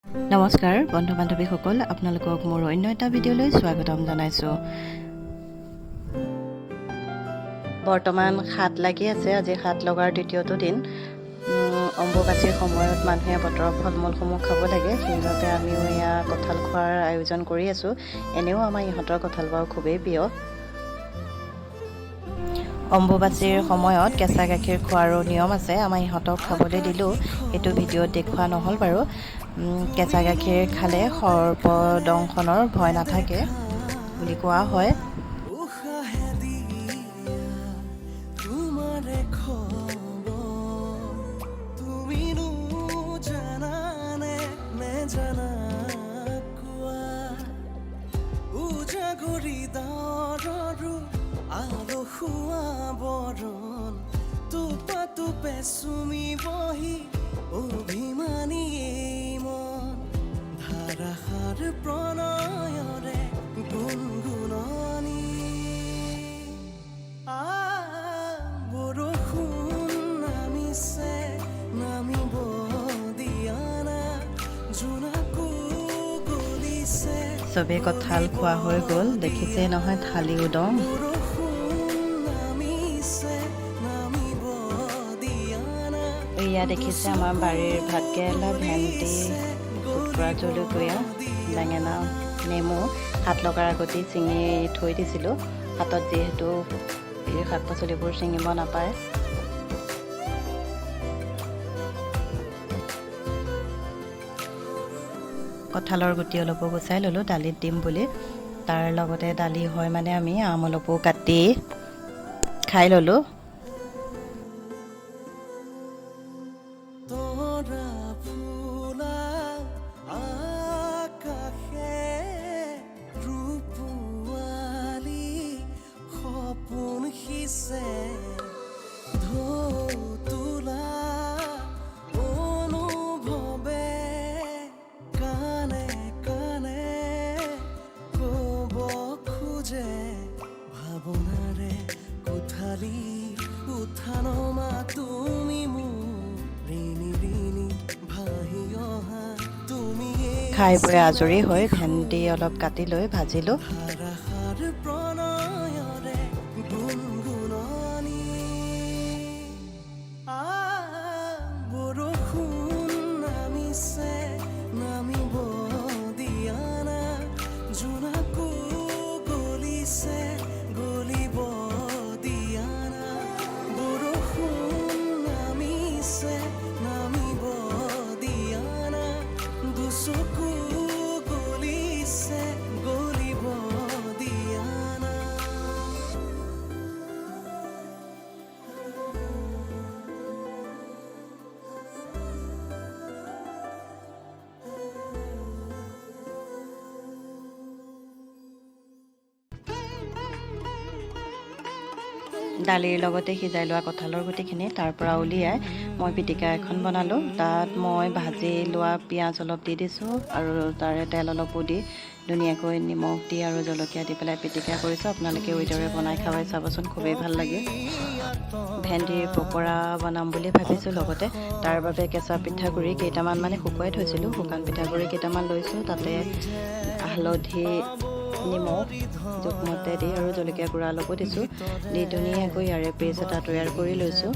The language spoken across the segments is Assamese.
নমস্কাৰ বন্ধু বান্ধৱীসকল, আপোনালোকক মোৰ অন্য এটা ভিডিঅ'লৈ স্বাগতম জনাইছোঁ। বৰ্তমান হাত লাগি আছে। আজি হাত লগাৰ দ্বিতীয়টো দিন। অম্বুবাচীৰ সময়ত মানুহে বতৰৰ ফল মূলসমূহ খাব লাগে, সেইবাবে আমিও এয়া কঁঠাল খোৱাৰ আয়োজন কৰি আছোঁ। এনেও আমাৰ ইহঁতৰ কঁঠাল বাৰু খুবেই প্ৰিয়। অম্বুবাচীৰ সময়ত কেঁচা গাখীৰ খোৱাৰো নিয়ম আছে। আমাৰ ইহঁতক খাবলৈ দিলোঁ, সেইটো ভিডিঅ'ত দেখুওৱা নহ'ল বাৰু। কেঁচা গাখীৰ খালে সৰ্পদংশনৰ ভয় নাথাকে বুলি কোৱা হয়। চুমি বহি অভিমানী মন ধাৰাসাৰ প্ৰণয়ৰে গুণগুণনি বৰষুণ নামিছে নামিব দিয়া না জোনাকো গলিছে। চবেই কঁঠাল খোৱা হৈ গ'ল, দেখিছে নহয় থালি উদং। এয়া দেখিছে আমাৰ বাৰীৰ ভাতকেৰেলা, ভেন্দি, কুটৰা জলকীয়া, বেঙেনা, নেমু হাত লগাৰ আগতেই ছিঙি থৈ দিছিলোঁ। হাতত যিহেতু এই শাক পাচলিবোৰ ছিঙিব নাপায়। কঁঠালৰ গুটি অলপো গুচাই ল'লোঁ দালিত দিম বুলি। তাৰ লগতে দালি হয় মানে আমি আম অলপো কাটি খাই ল'লোঁ। খাই বৈ আজৰি হৈ ভেন্দি অলপ কাটি লৈ ভাজিলোঁ। দালিৰ লগতে সিজাই লোৱা কঁঠালৰ গুটিখিনি তাৰ পৰা উলিয়াই মই পিটিকা এখন বনালোঁ। তাত মই ভাজি লোৱা পিঁয়াজ অলপ দি দিছোঁ আৰু তাৰে তেল অলপো দি ধুনীয়াকৈ নিমখ দি আৰু জলকীয়া দি পেলাই পিটিকা কৰিছোঁ। আপোনালোকে এইদৰে বনাই খাই চাবচোন, খুবেই ভাল লাগে। ভেন্দিৰ পকৰা বনাম বুলি ভাবিছোঁ। লগতে তাৰ বাবে কেঁচা পিঠাগুড়ি কেইটামান মানে শুকুৱাই থৈছিলোঁ, শুকান পিঠাগুড়ি কেইটামান লৈছোঁ। তাতে হালধি, নিমখ জোখমতে দি আৰু জলকীয়া গুড়া অলপো দিছোঁ, দি ধুনীয়াকৈ ইয়াৰে পেষ্ট এটা তৈয়াৰ কৰি লৈছোঁ।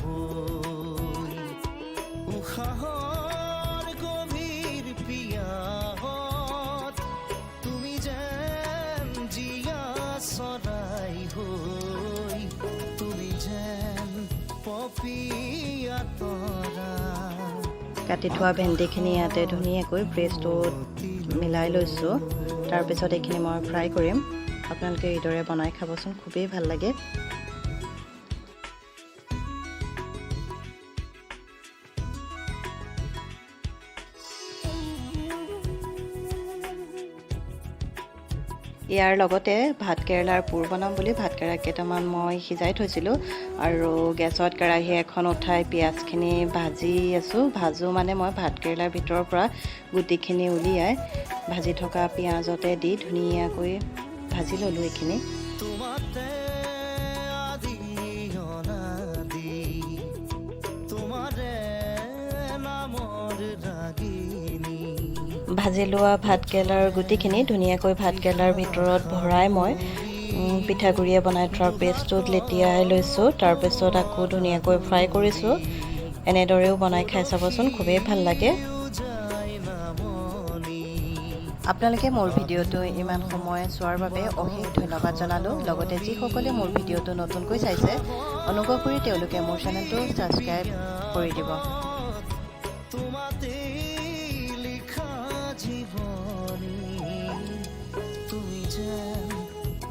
কাটি থোৱা ভেন্দিখিনি ইয়াতে ধুনীয়াকৈ পেষ্টটোত মিলাই লৈছোঁ। তাৰপিছত এইখিনি মই ফ্ৰাই কৰিম। আপোনালোকে এইদৰে বনাই খাবচোন, খুবেই ভাল লাগে। ইয়াৰ লগতে ভাতকেৰেলাৰ পুৰ বনাম বুলি ভাতকেৰেলা কেইটামান মই সিজাই থৈছিলোঁ আৰু গেছত কেৰাহী এখন উঠাই পিঁয়াজখিনি ভাজি আছোঁ। ভাজোঁ মানে মই ভাতকেৰেলাৰ ভিতৰৰ পৰা গুটিখিনি উলিয়াই ভাজি থকা পিঁয়াজতে দি ধুনীয়াকৈ ভাজি ল'লোঁ এইখিনি। ভাজি লোৱা ভাতকেৰেলাৰ গুটিখিনি ধুনীয়াকৈ ভাতকেৰেলাৰ ভিতৰত ভৰাই মই পিঠাগুড়িয়ে বনাই থোৱা পেষ্টটোত লেটিয়াই লৈছোঁ। তাৰপিছত আকৌ ধুনীয়াকৈ ফ্ৰাই কৰিছোঁ। এনেদৰেও বনাই খাই চাবচোন, খুবেই ভাল লাগে। আপোনালোকে মোৰ ভিডিঅ'টো ইমান সময় চোৱাৰ বাবে অশেষ ধন্যবাদ জনালোঁ। লগতে যিসকলে মোৰ ভিডিঅ'টো নতুনকৈ চাইছে অনুগ্ৰহ কৰি তেওঁলোকে মোৰ চেনেলটো ছাবস্ক্ৰাইব কৰি দিব। তোমাতে লিখা জীবনী তুমি যেন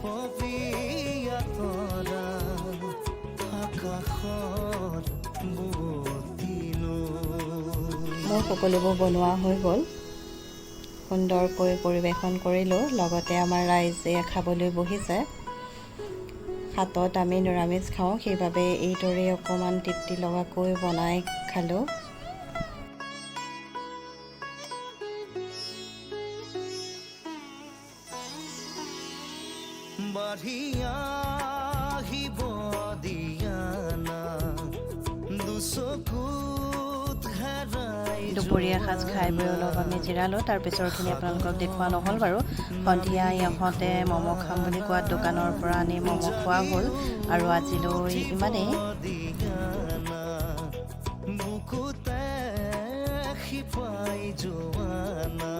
পপীয়া তৰা আকাশত বুৱতিলৈ। মোৰ সকলোবোৰ বনোৱা হৈ গ'ল। সুন্দৰকৈ পৰিৱেশন কৰিলোঁ। লগতে আমাৰ ৰাইজে খাবলৈ বহিছে। হাতত আমি নিৰামিষ খাওঁ, সেইবাবে এইদৰে অকণমান তৃপ্তি লগাকৈ বনাই খালোঁ। বাঢ়ি আহিব দিয়া না দুচকুত হেৰাই দুপৰীয়া সাজ খাই বৈ অলপ আমি জিৰালোঁ। তাৰ পিছৰখিনি আপোনালোকক দেখুওৱা নহ'ল বাৰু। সন্ধিয়া ইহঁতে ম'ম' খাম বুলি কোৱাত দোকানৰ পৰা আনি ম'ম' খোৱা হ'ল। আৰু আজিলৈ ইমানেই। বুকুতে শিপাই যোৱানা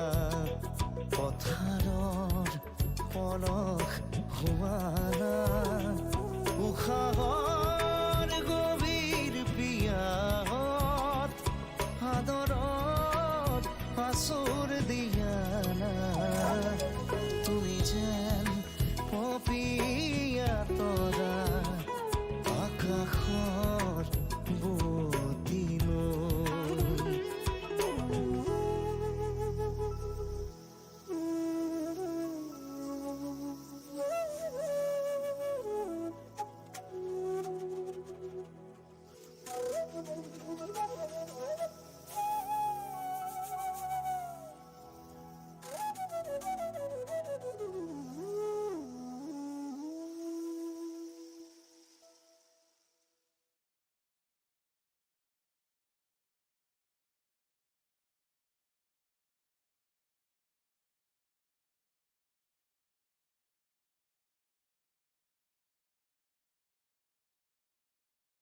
পথাৰৰ পলস হোৱানা উশাহৰ গভীৰ পিয়াহত আদৰত আচুৰ দিয়ানা তুমি যেন পপীয়া তৰা আকাশৰ বুৱতিলৈ।